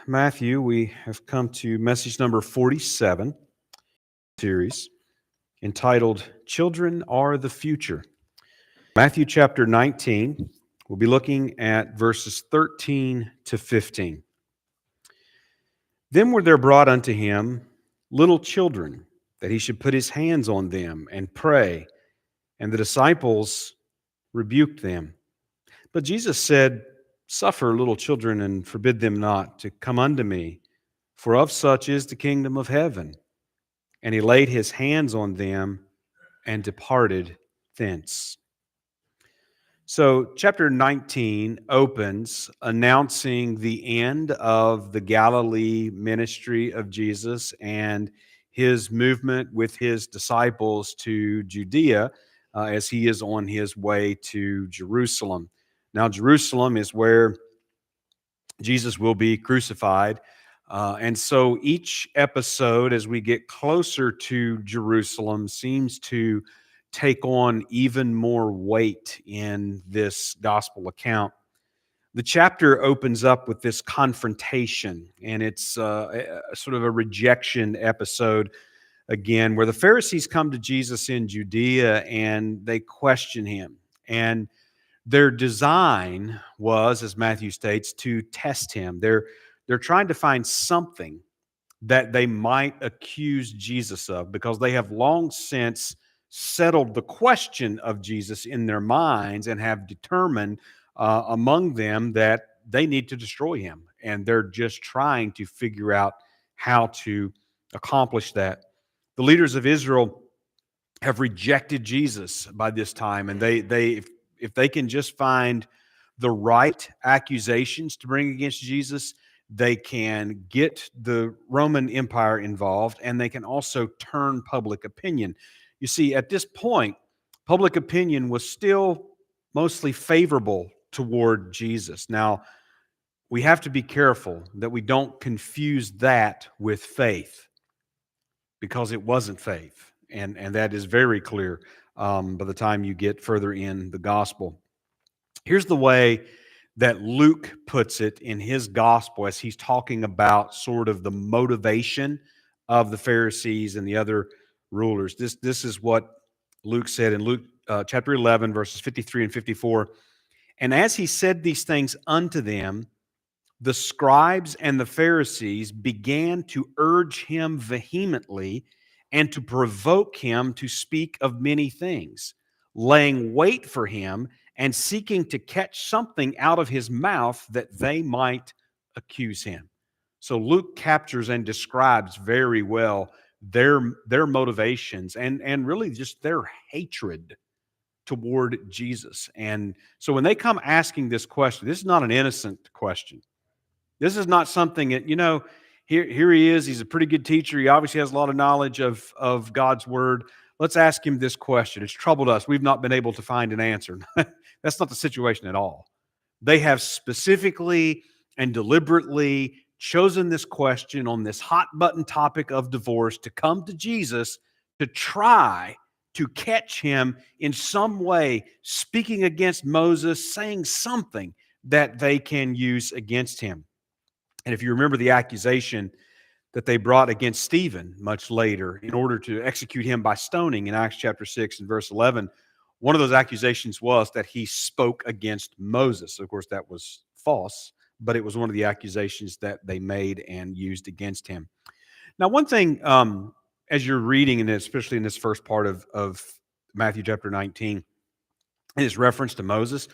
Matthew, we have come to message number 47 series entitled Children Are the Future. Matthew chapter 19, we'll be looking at verses 13 to 15. Then were there brought unto him little children, that he should put his hands on them and pray, and the disciples rebuked them. But Jesus said, Suffer little children and forbid them not to come unto me, for of such is the kingdom of heaven. And he laid his hands on them and departed thence. So, chapter 19 opens announcing the end of the Galilee ministry of Jesus and his movement with his disciples to Judea as he is on his way to Jerusalem. Now, Jerusalem is where Jesus will be crucified. And so each episode, as we get closer to Jerusalem, seems to take on even more weight in this gospel account. The chapter opens up with this confrontation, and it's sort of a rejection episode again, where the Pharisees come to Jesus in Judea and they question him. And their design was, as Matthew states, to test him. They're trying to find something that they might accuse Jesus of, because they have long since settled the question of Jesus in their minds and have determined among them that they need to destroy him. And they're just trying to figure out how to accomplish that. The leaders of Israel have rejected Jesus by this time, and if they can just find the right accusations to bring against Jesus, they can get the Roman Empire involved, and they can also turn public opinion. You see, at this point, public opinion was still mostly favorable toward Jesus. Now, we have to be careful that we don't confuse that with faith, because it wasn't faith, and that is very clear by the time you get further in the gospel. Here's the way that Luke puts it in his gospel as he's talking about sort of the motivation of the Pharisees and the other rulers. This is what Luke said in Luke chapter 11, verses 53 and 54. And as he said these things unto them, the scribes and the Pharisees began to urge him vehemently and to provoke him to speak of many things, laying wait for him and seeking to catch something out of his mouth that they might accuse him. So Luke captures and describes very well their motivations and really just their hatred toward Jesus. And so when they come asking this question, this is not an innocent question. This is not something that, here he is. He's a pretty good teacher. He obviously has a lot of knowledge of God's word. Let's ask him this question. It's troubled us. We've not been able to find an answer. That's not the situation at all. They have specifically and deliberately chosen this question on this hot button topic of divorce to come to Jesus to try to catch him in some way, speaking against Moses, saying something that they can use against him. And if you remember the accusation that they brought against Stephen much later in order to execute him by stoning in Acts chapter 6 and verse 11, one of those accusations was that he spoke against Moses. Of course, that was false, but it was one of the accusations that they made and used against him. Now, one thing, as you're reading, and especially in this first part of Matthew chapter 19, is reference to Moses.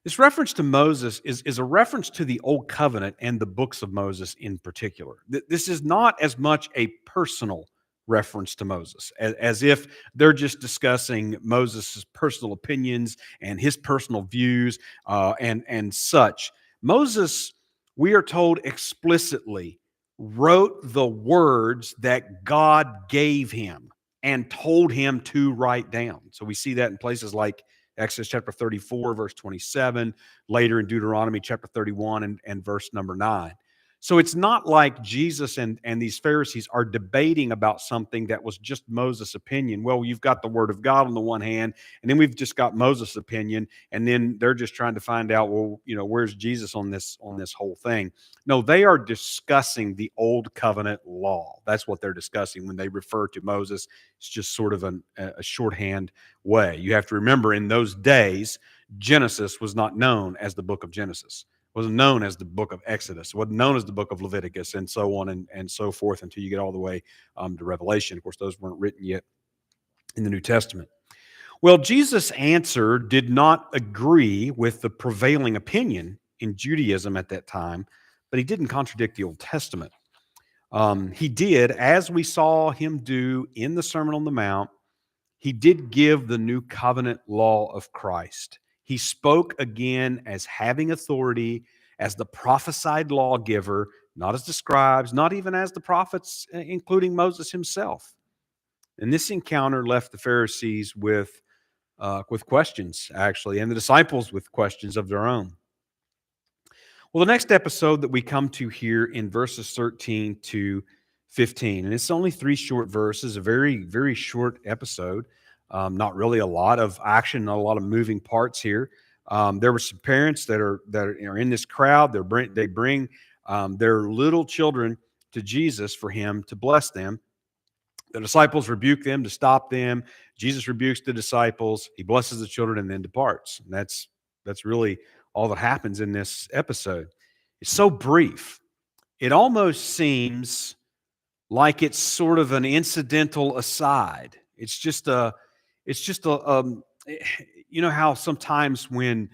This reference to Moses is a reference to the Old Covenant and the books of Moses in particular. This is not as much a personal reference to Moses, as if they're just discussing Moses' personal opinions and his personal views and such. Moses, we are told explicitly, wrote the words that God gave him and told him to write down. So we see that in places like Exodus chapter 34, verse 27, later in Deuteronomy chapter 31 and verse number 9. So it's not like Jesus and these Pharisees are debating about something that was just Moses' opinion. Well, you've got the word of God on the one hand, and then we've just got Moses' opinion, and then they're just trying to find out, well, where's Jesus on this whole thing? No, they are discussing the old covenant law. That's what they're discussing when they refer to Moses. It's just sort of a shorthand way. You have to remember, in those days, Genesis was not known as the book of Genesis, wasn't known as the book of Exodus, wasn't known as the book of Leviticus, and so on and so forth until you get all the way to Revelation. Of course, those weren't written yet in the New Testament. Well, Jesus' answer did not agree with the prevailing opinion in Judaism at that time, but he didn't contradict the Old Testament. He did, as we saw him do in the Sermon on the Mount, he did give the new covenant law of Christ. He spoke again as having authority, as the prophesied lawgiver, not as the scribes, not even as the prophets, including Moses himself. And this encounter left the Pharisees with questions, actually, and the disciples with questions of their own. Well, the next episode that we come to here in verses 13 to 15, and it's only 3 short verses, a very, very short episode. Not really a lot of action, not a lot of moving parts here. There were some parents that are in this crowd. They bring their little children to Jesus for him to bless them. The disciples rebuke them to stop them. Jesus rebukes the disciples. He blesses the children and then departs. And that's really all that happens in this episode. It's so brief. It almost seems like it's sort of an incidental aside. It's just a how sometimes when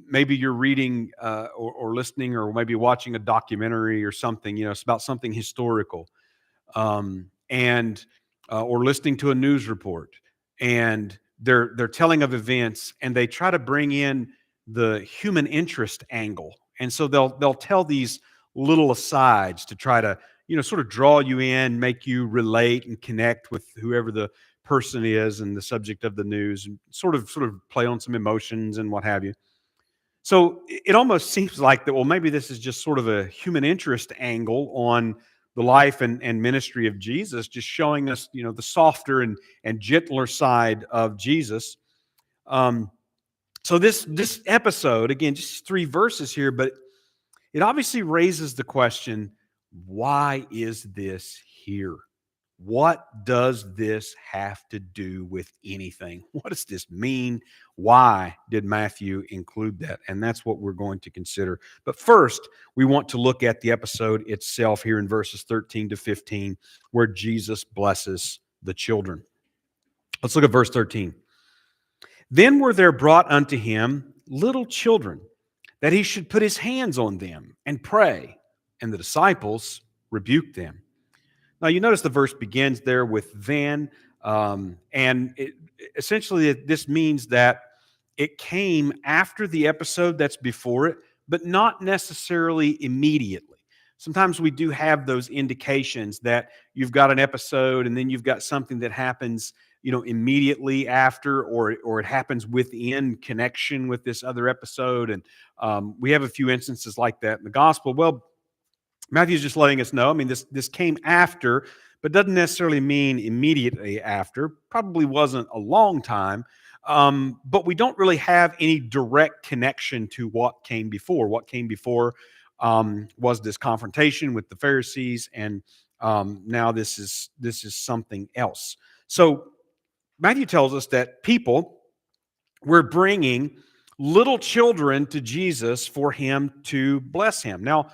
maybe you're reading or listening or maybe watching a documentary or something, it's about something historical, and or listening to a news report, and they're telling of events, and they try to bring in the human interest angle, and so they'll tell these little asides to try to sort of draw you in, make you relate and connect with whoever the person is and the subject of the news, and sort of play on some emotions and what have you. So it almost seems like that, well, maybe this is just sort of a human interest angle on the life and ministry of Jesus, just showing us, the softer and gentler side of Jesus. So this episode, again, just 3 verses here, but it obviously raises the question, why is this here? What does this have to do with anything? What does this mean? Why did Matthew include that? And that's what we're going to consider. But first, we want to look at the episode itself here in verses 13 to 15, where Jesus blesses the children. Let's look at verse 13. Then were there brought unto him little children, that he should put his hands on them and pray, and the disciples rebuked them. Now, you notice the verse begins there with then, and essentially this means that it came after the episode that's before it, but not necessarily immediately. Sometimes we do have those indications that you've got an episode and then you've got something that happens, immediately after, or it happens within connection with this other episode. And we have a few instances like that in the gospel. Well, Matthew's just letting us know, this came after, but doesn't necessarily mean immediately after. Probably wasn't a long time, but we don't really have any direct connection to what came before. What came before was this confrontation with the Pharisees, and now this is something else. So Matthew tells us that people were bringing little children to Jesus for him to bless him. Now,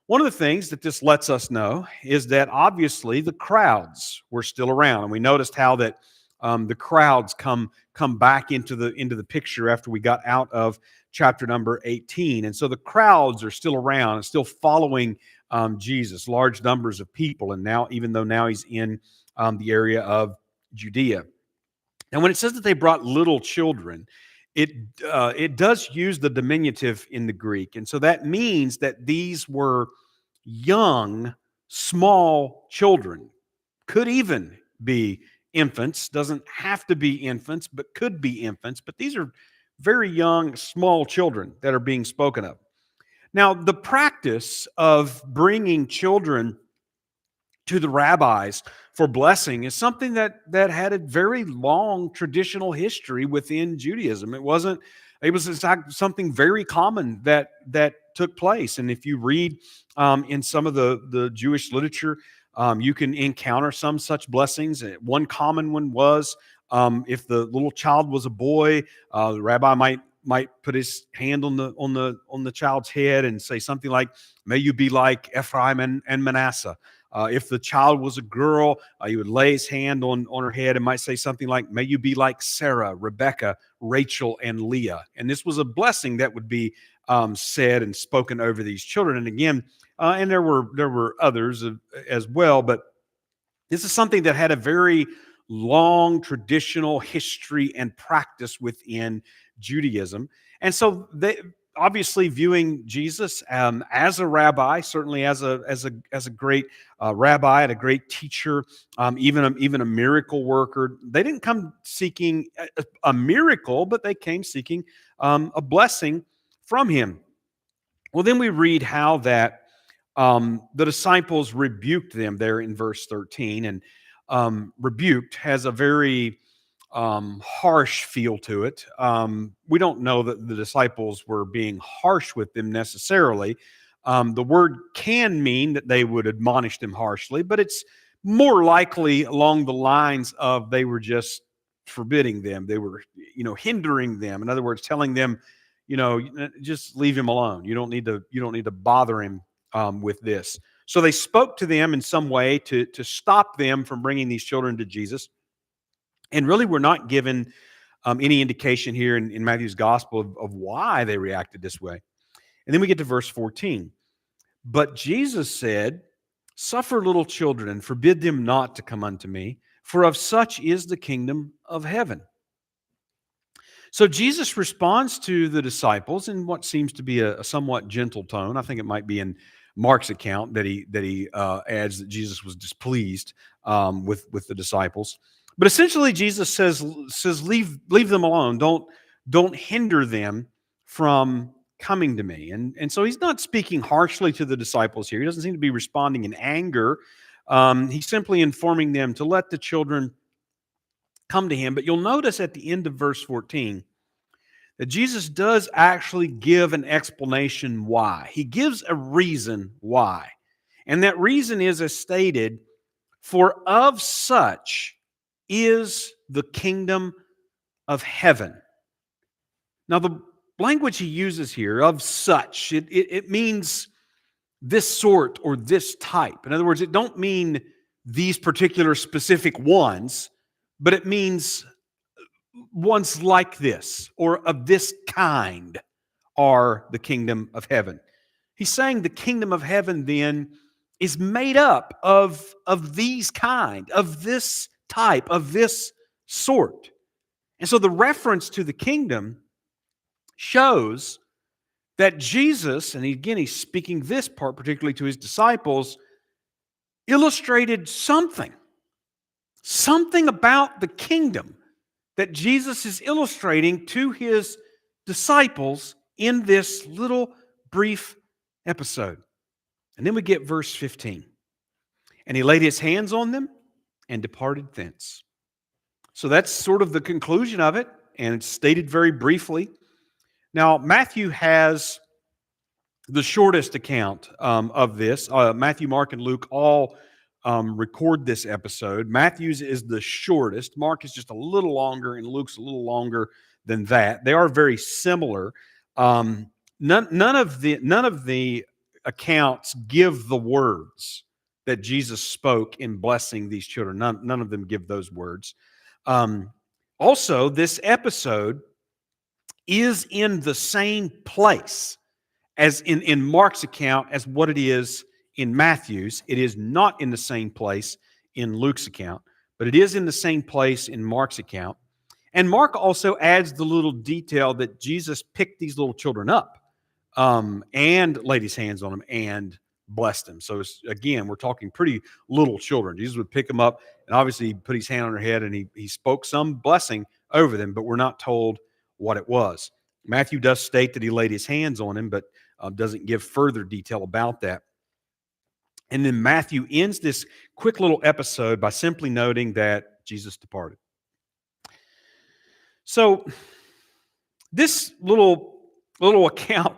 one of the things that this lets us know is that obviously the crowds were still around, and we noticed how that the crowds come back into the picture after we got out of chapter number 18, and so the crowds are still around and still following Jesus, large numbers of people, and now even though now he's in the area of Judea. And when it says that they brought little children, it does use the diminutive in the Greek. And so that means that these were young, small children. Could even be infants. Doesn't have to be infants, but could be infants. But these are very young, small children that are being spoken of. Now, the practice of bringing children to the rabbis for blessing is something that had a very long traditional history within Judaism. It was in fact something very common that took place. And if you read in some of the Jewish literature, you can encounter some such blessings. One common one was if the little child was a boy, the rabbi might put his hand on the child's head and say something like, "May you be like Ephraim and Manasseh." If the child was a girl, he would lay his hand on her head and might say something like, "May you be like Sarah, Rebecca, Rachel, and Leah." And this was a blessing that would be said and spoken over these children. And again, and there were others as well, but this is something that had a very long traditional history and practice within Judaism. And so they obviously viewing Jesus as a rabbi, certainly as a great rabbi and a great teacher, even a miracle worker. They didn't come seeking a miracle, but they came seeking a blessing from him. Well, then we read how that the disciples rebuked them there in verse 13, and rebuked has a very harsh feel to it. We don't know that the disciples were being harsh with them necessarily. The word can mean that they would admonish them harshly, but it's more likely along the lines of they were just forbidding them. They were, hindering them. In other words, telling them, just leave him alone. You don't need to bother him with this. So they spoke to them in some way to stop them from bringing these children to Jesus. And really, we're not given any indication here in Matthew's gospel of why they reacted this way. And then we get to verse 14. But Jesus said, "Suffer little children and forbid them not to come unto me, for of such is the kingdom of heaven." So Jesus responds to the disciples in what seems to be a somewhat gentle tone. I think it might be in Mark's account that he adds that Jesus was displeased with the disciples. But essentially, Jesus says leave them alone. Don't hinder them from coming to me. And so he's not speaking harshly to the disciples here. He doesn't seem to be responding in anger. He's simply informing them to let the children come to him. But you'll notice at the end of verse 14 that Jesus does actually give an explanation why. He gives a reason why. And that reason is as stated, "For of such is the kingdom of heaven." Now, the language he uses here, "of such," it means this sort or this type. In other words, it don't mean these particular specific ones, but it means ones like this or of this kind are the kingdom of heaven. He's saying the kingdom of heaven then is made up of these kind, of this type, of this sort. And so the reference to the kingdom shows that Jesus, and again he's speaking this part particularly to his disciples, illustrated something about the kingdom that Jesus is illustrating to his disciples in this little brief episode. And then we get verse 15. "And he laid his hands on them and departed thence." So that's sort of the conclusion of it, and it's stated very briefly. Now, Matthew has the shortest account of this. Matthew, Mark, and Luke all record this episode. Matthew's is the shortest. Mark is just a little longer, and Luke's a little longer than that. They are very similar. None of the accounts give the words that Jesus spoke in blessing these children. None of them give those words. Also, this episode is in the same place as in Mark's account as what it is in Matthew's. It is not in the same place in Luke's account, but it is in the same place in Mark's account. And Mark also adds the little detail that Jesus picked these little children up and laid his hands on them and blessed them. So again, we're talking pretty little children. Jesus would pick them up and obviously put his hand on their head and he spoke some blessing over them, but we're not told what it was. Matthew does state that he laid his hands on him, but doesn't give further detail about that. And then Matthew ends this quick little episode by simply noting that Jesus departed. So this little account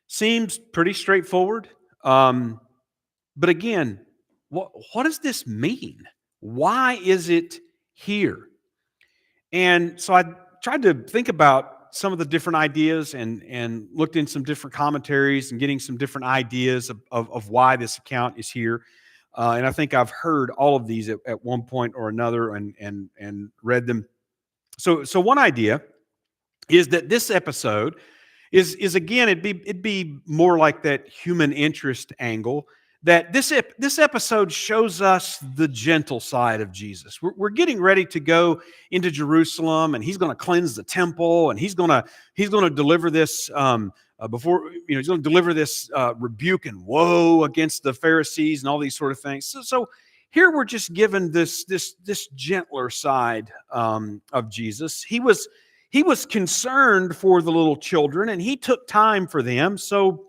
seems pretty straightforward. But again, what does this mean? Why is it here? And so I tried to think about some of the different ideas and looked in some different commentaries and getting some different ideas of why this account is here. And I think I've heard all of these at one point or another and read them. So one idea is that this episode is again, it'd be more like that human interest angle, that this episode shows us the gentle side of Jesus. We're getting ready to go into Jerusalem, and he's going to cleanse the temple, and he's going to deliver this he's going to deliver this rebuke and woe against the Pharisees and all these sort of things. So here we're just given this gentler side of Jesus. He was concerned for the little children, and he took time for them. So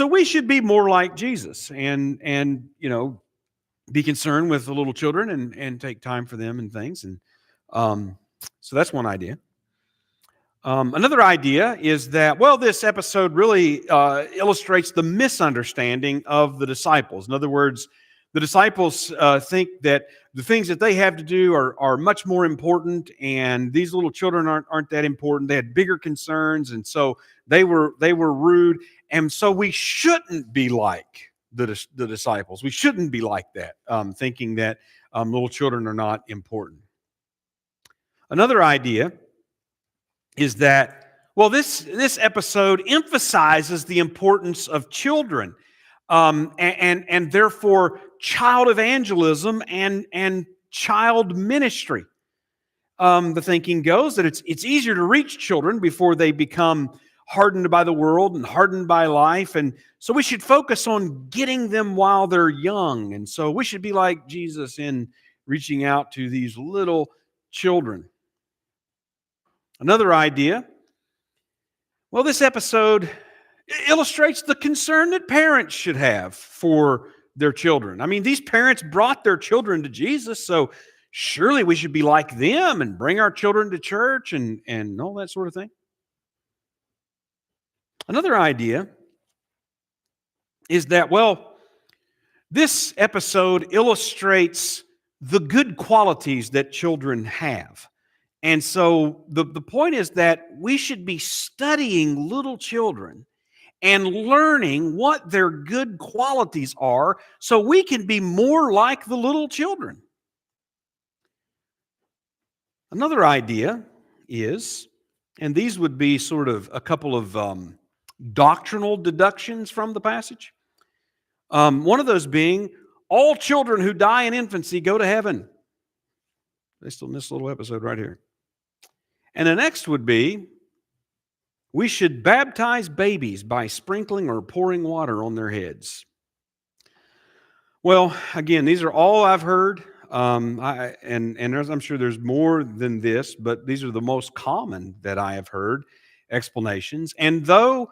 we should be more like Jesus, and be concerned with the little children and take time for them and things. And so that's one idea. Another idea is that, well, this episode really illustrates the misunderstanding of the disciples. In other words, the disciples think that the things that they have to do are much more important, and these little children aren't that important. They had bigger concerns, and so they were rude. And so we shouldn't be like the disciples. We shouldn't be like that, thinking that little children are not important. Another idea is that, well, this episode emphasizes the importance of children, and therefore child evangelism and child ministry. The thinking goes that it's easier to reach children before they become hardened by the world and hardened by life, and so we should focus on getting them while they're young. And so we should be like Jesus in reaching out to these little children. Another idea, well, this episode illustrates the concern that parents should have for their children. I mean, these parents brought their children to Jesus, so surely we should be like them and bring our children to church and all that sort of thing. Another idea is that, well, this episode illustrates the good qualities that children have. And so the point is that we should be studying little children and learning what their good qualities are so we can be more like the little children. Another idea is, and these would be sort of a couple of doctrinal deductions from the passage. One of those being, all children who die in infancy go to heaven. Based on this little episode right here. And the next would be, we should baptize babies by sprinkling or pouring water on their heads. Well, again, these are all I've heard. And I'm sure there's more than this, but these are the most common that I have heard explanations. And though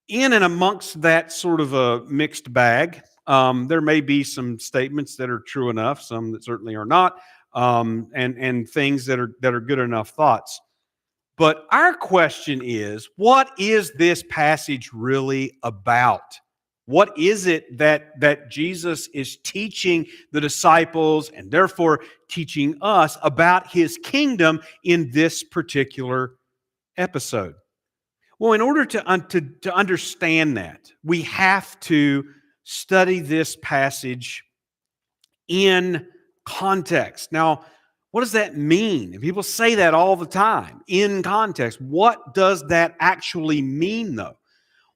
in and amongst that sort of a mixed bag, there may be some statements that are true enough, some that certainly are not, and things that are good enough thoughts. But our question is, what is this passage really about? What is it that Jesus is teaching the disciples and therefore teaching us about his kingdom in this particular episode? Well, in order to understand that, we have to study this passage in context. Now, what does that mean? And people say that all the time, in context. What does that actually mean, though?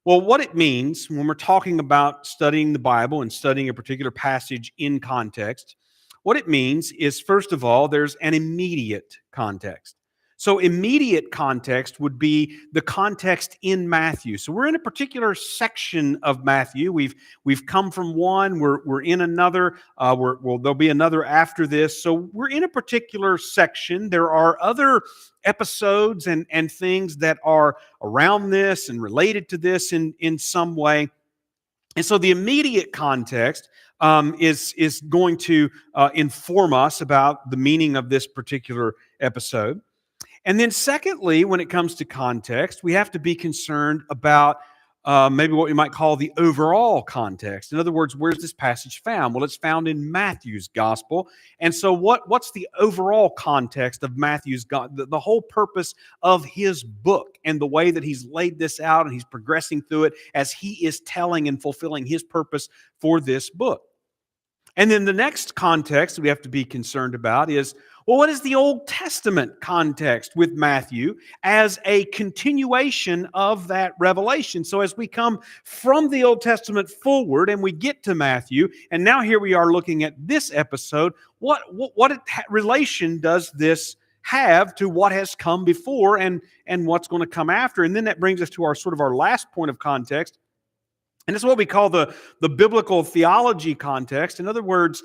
Well, what it means when we're talking about studying the Bible and studying a particular passage in context, what it means is, first of all, there's an immediate context. So immediate context would be the context in Matthew. So we're in a particular section of Matthew. We've come from one. We're in another. There'll be another after this. So we're in a particular section. There are other episodes and things that are around this and related to this in some way. And so the immediate context is going to inform us about the meaning of this particular episode. And then secondly, when it comes to context, we have to be concerned about maybe what we might call the overall context. In other words, where's this passage found? Well, it's found in Matthew's gospel. And so what's the overall context of Matthew's gospel, the whole purpose of his book and the way that he's laid this out and he's progressing through it as he is telling and fulfilling his purpose for this book. And then the next context we have to be concerned about is, well, what is the Old Testament context with Matthew as a continuation of that revelation? So as we come from the Old Testament forward and we get to Matthew, and now here we are looking at this episode, what relation does this have to what has come before and what's going to come after? And then that brings us to our last point of context. And it's what we call the biblical theology context. In other words,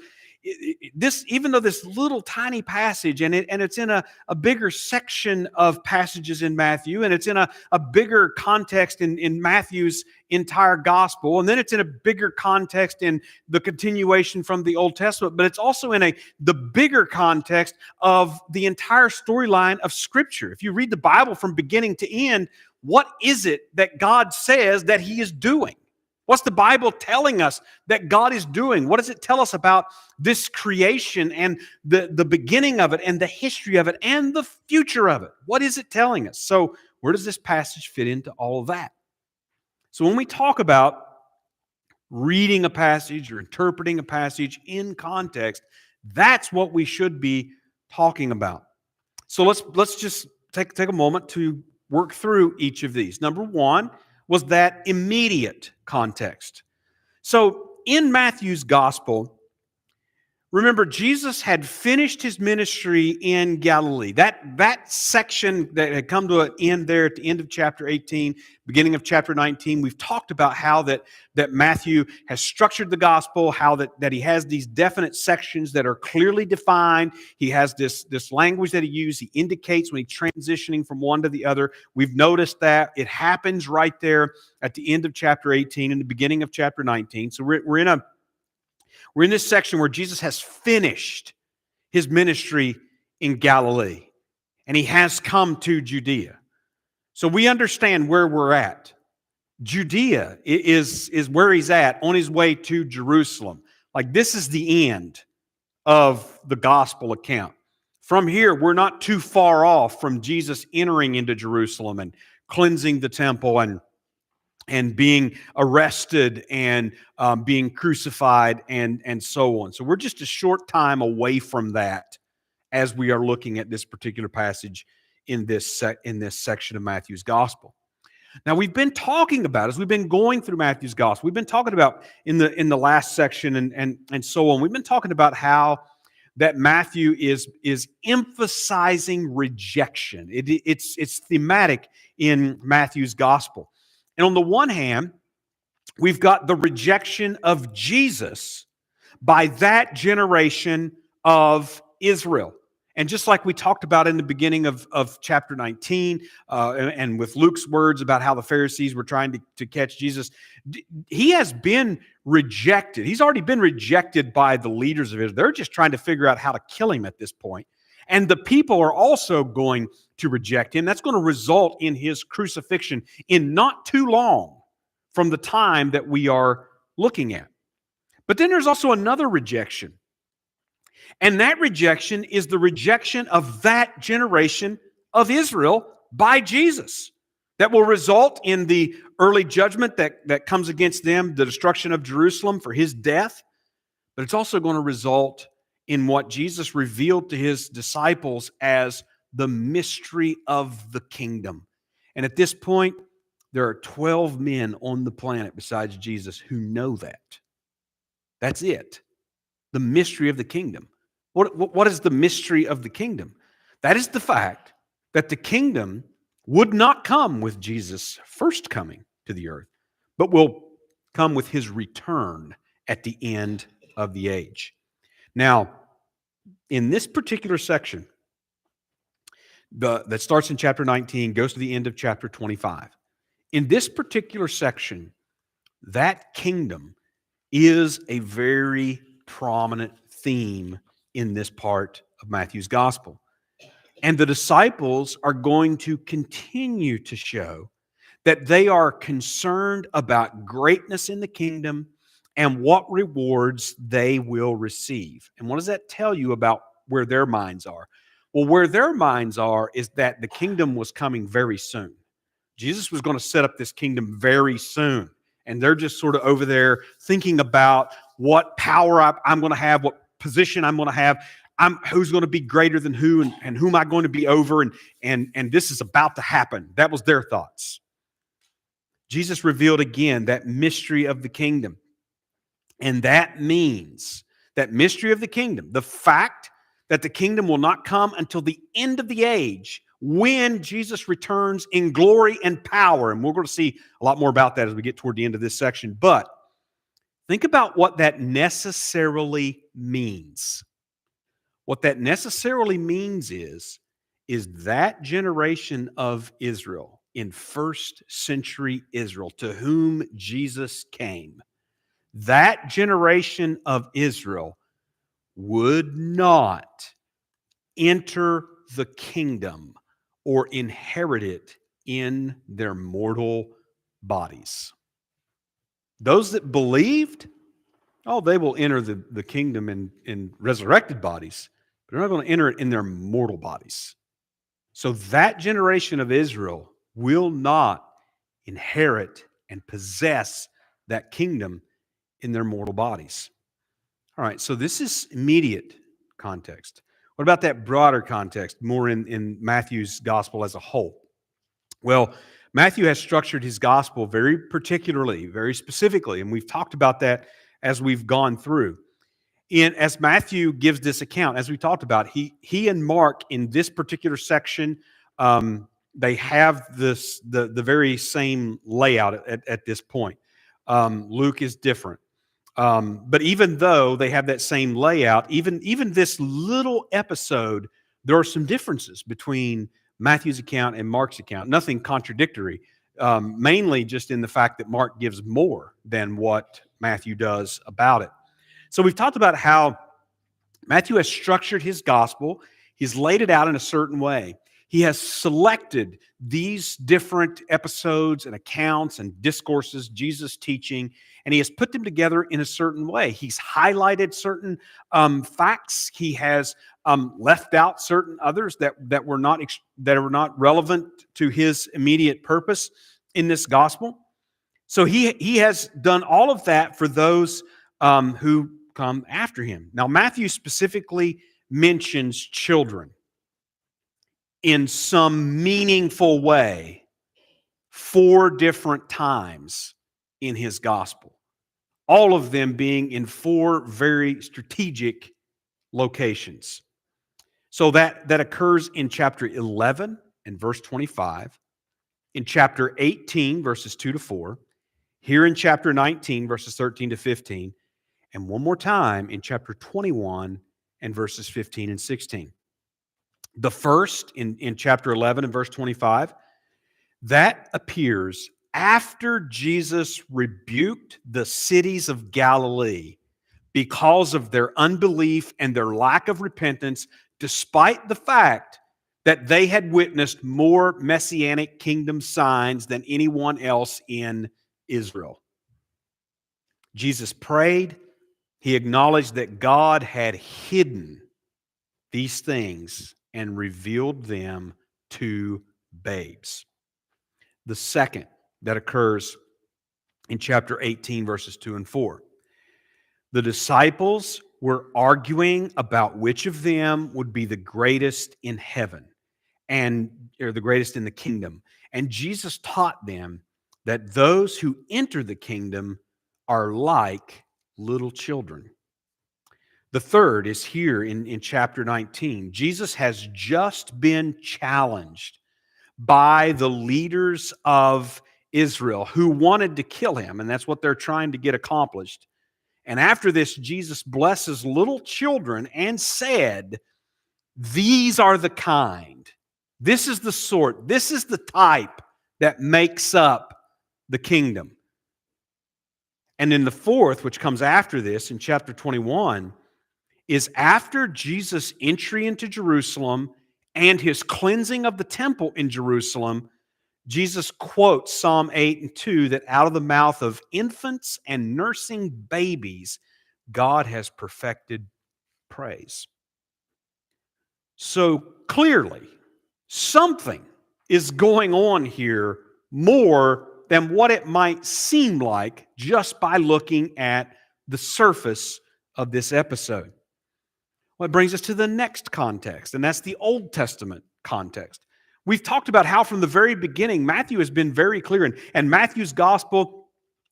even though this little tiny passage, and it's in a bigger section of passages in Matthew, and it's in a bigger context in Matthew's entire gospel, and then it's in a bigger context in the continuation from the Old Testament, but it's also in the bigger context of the entire storyline of Scripture. If you read the Bible from beginning to end, what is it that God says that He is doing? What's the Bible telling us that God is doing? What does it tell us about this creation and the beginning of it and the history of it and the future of it? What is it telling us? So where does this passage fit into all of that? So when we talk about reading a passage or interpreting a passage in context, that's what we should be talking about. So let's just take a moment to work through each of these. Number one was that immediate context. So in Matthew's gospel, remember, Jesus had finished his ministry in Galilee. That section that had come to an end there at the end of chapter 18, beginning of chapter 19, we've talked about how that Matthew has structured the gospel, how that he has these definite sections that are clearly defined. He has this language that he uses. He indicates when he's transitioning from one to the other. We've noticed that. It happens right there at the end of chapter 18 and the beginning of chapter 19. So we're in this section where Jesus has finished his ministry in Galilee, and he has come to Judea. So we understand where we're at. Judea is where he's at on his way to Jerusalem. Like, this is the end of the gospel account. From here, we're not too far off from Jesus entering into Jerusalem and cleansing the temple and being arrested and being crucified and so on. So we're just a short time away from that as we are looking at this particular passage in this section of Matthew's gospel. Now, we've been talking about, as we've been going through Matthew's gospel, we've been talking about in the last section and so on, we've been talking about how that Matthew is emphasizing rejection. It's thematic in Matthew's gospel. And on the one hand, we've got the rejection of Jesus by that generation of Israel. And just like we talked about in the beginning of chapter 19, and with Luke's words about how the Pharisees were trying to catch Jesus, he has been rejected. He's already been rejected by the leaders of Israel. They're just trying to figure out how to kill him at this point. And the people are also going to reject him. That's going to result in his crucifixion in not too long from the time that we are looking at. But then there's also another rejection. And that rejection is the rejection of that generation of Israel by Jesus. That will result in the early judgment that comes against them, the destruction of Jerusalem for his death. But it's also going to result in what Jesus revealed to his disciples as the mystery of the kingdom. And at this point, there are 12 men on the planet besides Jesus who know that. That's it. The mystery of the kingdom. What is the mystery of the kingdom? That is the fact that the kingdom would not come with Jesus' first coming to the earth, but will come with his return at the end of the age. Now, in this particular section, that starts in chapter 19, goes to the end of chapter 25. In this particular section, that kingdom is a very prominent theme in this part of Matthew's gospel. And the disciples are going to continue to show that they are concerned about greatness in the kingdom and what rewards they will receive. And what does that tell you about where their minds are? Well, where their minds are is that the kingdom was coming very soon. Jesus was going to set up this kingdom very soon. And they're just sort of over there thinking about what power I'm going to have, what position I'm going to have, who's going to be greater than who, and who am I going to be over, and this is about to happen. That was their thoughts. Jesus revealed again that mystery of the kingdom. And that means that mystery of the kingdom, the fact that the kingdom will not come until the end of the age, when Jesus returns in glory and power. And we're going to see a lot more about that as we get toward the end of this section. But think about what that necessarily means. What that necessarily means is that generation of Israel in first century Israel to whom Jesus came, that generation of Israel would not enter the kingdom or inherit it in their mortal bodies. Those that believed, they will enter the kingdom in resurrected bodies, but they're not going to enter it in their mortal bodies. So that generation of Israel will not inherit and possess that kingdom in their mortal bodies. All right, so this is immediate context. What about that broader context, more in Matthew's gospel as a whole? Well, Matthew has structured his gospel very particularly, very specifically, and we've talked about that as we've gone through. As Matthew gives this account, as we talked about, he and Mark in this particular section, they have the very same layout at this point. Luke is different. But even though they have that same layout, even this little episode, there are some differences between Matthew's account and Mark's account. Nothing contradictory, mainly just in the fact that Mark gives more than what Matthew does about it. So we've talked about how Matthew has structured his gospel. He's laid it out in a certain way. He has selected these different episodes and accounts and discourses, Jesus teaching, and he has put them together in a certain way. He's highlighted certain facts. He has left out certain others that were not relevant to his immediate purpose in this gospel. So he has done all of that for those who come after him. Now, Matthew specifically mentions children in some meaningful way 4 different times in his gospel, all of them being in 4 very strategic locations. So that occurs in chapter 11 and verse 25, in chapter 18, verses 2 to 4, here in chapter 19, verses 13 to 15, and one more time in chapter 21 and verses 15 and 16. The first in chapter 11 and verse 25, that appears after Jesus rebuked the cities of Galilee because of their unbelief and their lack of repentance, despite the fact that they had witnessed more messianic kingdom signs than anyone else in Israel. Jesus prayed. He acknowledged that God had hidden these things and revealed them to babes. The second that occurs in chapter 18, verses 2 and 4. The disciples were arguing about which of them would be the greatest in heaven or the greatest in the kingdom. And Jesus taught them that those who enter the kingdom are like little children. The third is here in chapter 19. Jesus has just been challenged by the leaders of Israel who wanted to kill him, and that's what they're trying to get accomplished. And after this, Jesus blesses little children and said, "These are the kind. This is the sort, this is the type that makes up the kingdom." And then the fourth, which comes after this in chapter 21, is after Jesus' entry into Jerusalem and his cleansing of the temple in Jerusalem. Jesus quotes Psalm 8 and 2 that out of the mouth of infants and nursing babies, God has perfected praise. So clearly, something is going on here more than what it might seem like just by looking at the surface of this episode. Well, it brings us to the next context, and that's the Old Testament context. We've talked about how from the very beginning, Matthew has been very clear, and Matthew's gospel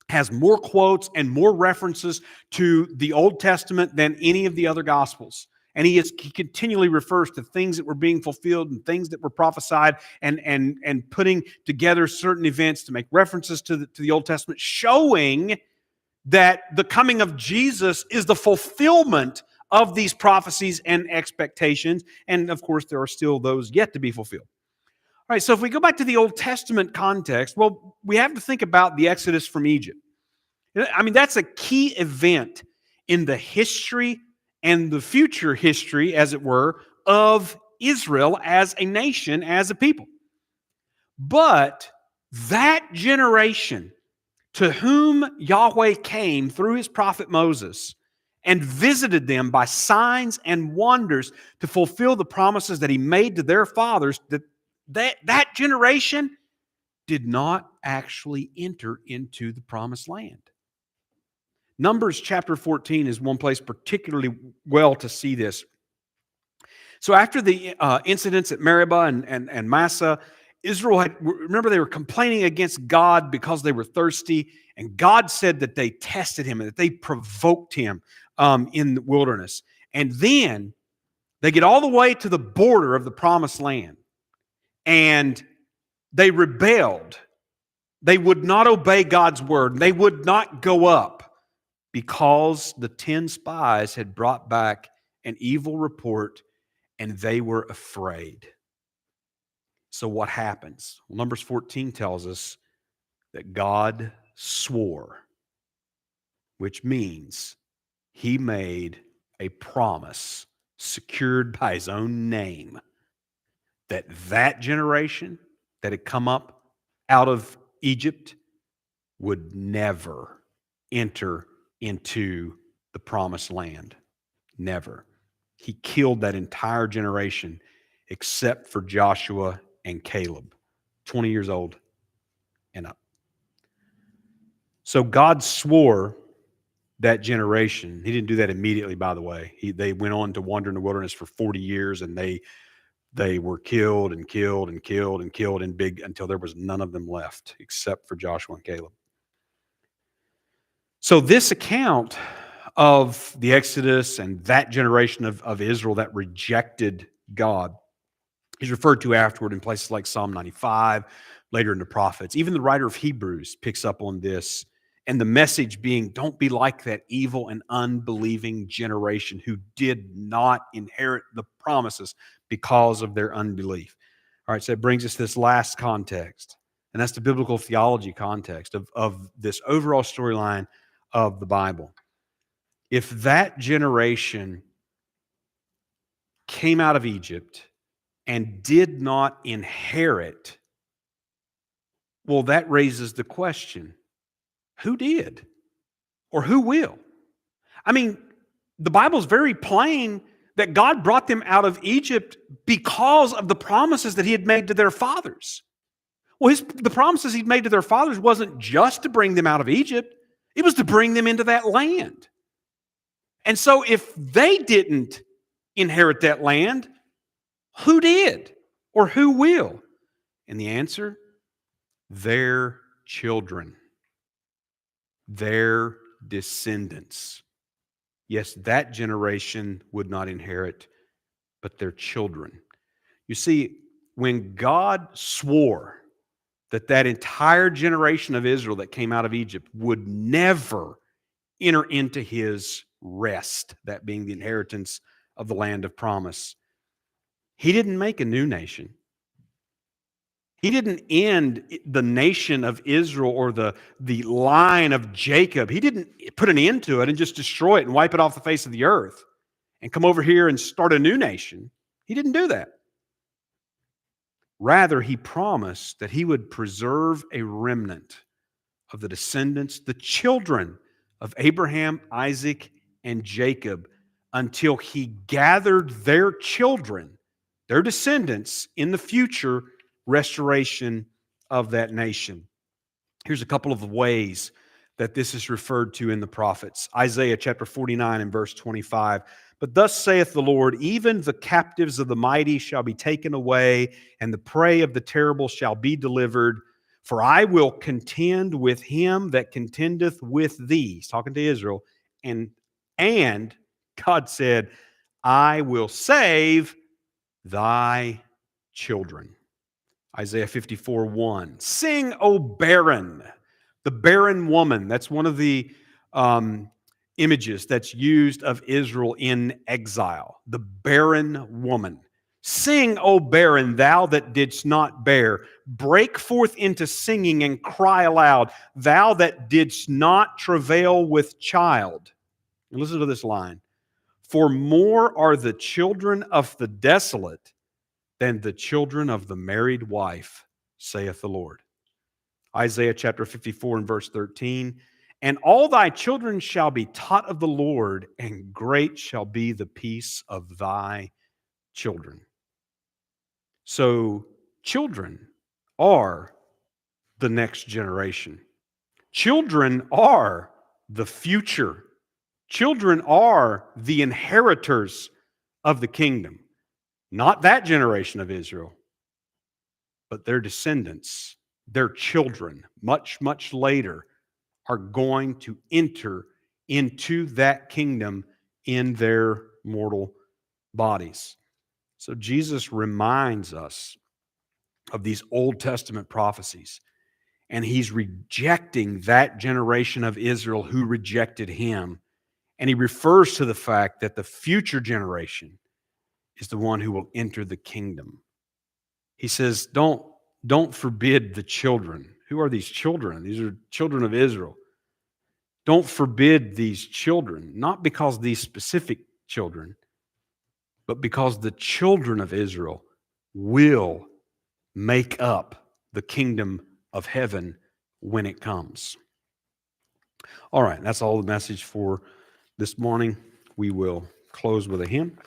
has more quotes and more references to the Old Testament than any of the other gospels. And he continually refers to things that were being fulfilled and things that were prophesied and putting together certain events to make references to the Old Testament, showing that the coming of Jesus is the fulfillment of these prophecies and expectations. And of course, there are still those yet to be fulfilled. All right, so if we go back to the Old Testament context, well, we have to think about the Exodus from Egypt. I mean, that's a key event in the history and the future history, as it were, of Israel as a nation, as a people. But that generation to whom Yahweh came through his prophet Moses and visited them by signs and wonders to fulfill the promises that he made to their fathers, that generation did not actually enter into the promised land. Numbers chapter 14 is one place particularly well to see this. So after the incidents at Meribah and Massah, Israel remember they were complaining against God because they were thirsty, and God said that they tested him and that they provoked him in the wilderness. And then they get all the way to the border of the promised land, and they rebelled. They would not obey God's word. They would not go up because the 10 spies had brought back an evil report and they were afraid. So what happens? Well, Numbers 14 tells us that God swore, which means he made a promise secured by his own name that generation that had come up out of Egypt would never enter into the promised land. Never. He killed that entire generation except for Joshua and Caleb, 20 years old and up. So God swore that generation. He didn't do that immediately, by the way. They went on to wander in the wilderness for 40 years, and they were killed and killed and killed and killed in big until there was none of them left except for Joshua and Caleb. So this account of the Exodus and that generation of Israel that rejected God is referred to afterward in places like Psalm 95, later in the prophets. Even the writer of Hebrews picks up on this, and the message being, don't be like that evil and unbelieving generation who did not inherit the promises because of their unbelief. All right, so it brings us to this last context, and that's the biblical theology context of this overall storyline of the Bible. If that generation came out of Egypt and did not inherit, well, that raises the question, who did? Or who will? I mean, the Bible's very plain that God brought them out of Egypt because of the promises that he had made to their fathers. Well, the promises he'd made to their fathers wasn't just to bring them out of Egypt, it was to bring them into that land. And so if they didn't inherit that land, who did? Or who will? And the answer, their children, their descendants. Yes, that generation would not inherit, but their children. You see, when God swore that that entire generation of Israel that came out of Egypt would never enter into his rest, that being the inheritance of the land of promise, he didn't make a new nation. He didn't end the nation of Israel or the line of Jacob. He didn't put an end to it and just destroy it and wipe it off the face of the earth and come over here and start a new nation. He didn't do that. Rather, he promised that he would preserve a remnant of the descendants, the children of Abraham, Isaac, and Jacob, until he gathered their children, their descendants, in the future restoration of that nation. Here's a couple of ways that this is referred to in the prophets. Isaiah chapter 49 and verse 25. But thus saith the Lord, even the captives of the mighty shall be taken away, and the prey of the terrible shall be delivered. For I will contend with him that contendeth with thee. He's talking to Israel. And God said, I will save thy children. Isaiah 54:1. Sing, O barren, the barren woman. That's one of the images that's used of Israel in exile. The barren woman. Sing, O barren, thou that didst not bear. Break forth into singing and cry aloud, thou that didst not travail with child. And listen to this line. For more are the children of the desolate than the children of the married wife, saith the Lord. Isaiah chapter 54 and verse 13. And all thy children shall be taught of the Lord, and great shall be the peace of thy children. So, children are the next generation. Children are the future. Children are the inheritors of the kingdom. Not that generation of Israel, but their descendants, their children, much, much later, are going to enter into that kingdom in their mortal bodies. So Jesus reminds us of these Old Testament prophecies, and he's rejecting that generation of Israel who rejected him. And he refers to the fact that the future generation is the one who will enter the kingdom. He says, don't forbid the children. Who are these children? These are children of Israel. Don't forbid these children, not because these specific children, but because the children of Israel will make up the kingdom of heaven when it comes. All right, that's all the message for this morning. We will close with a hymn.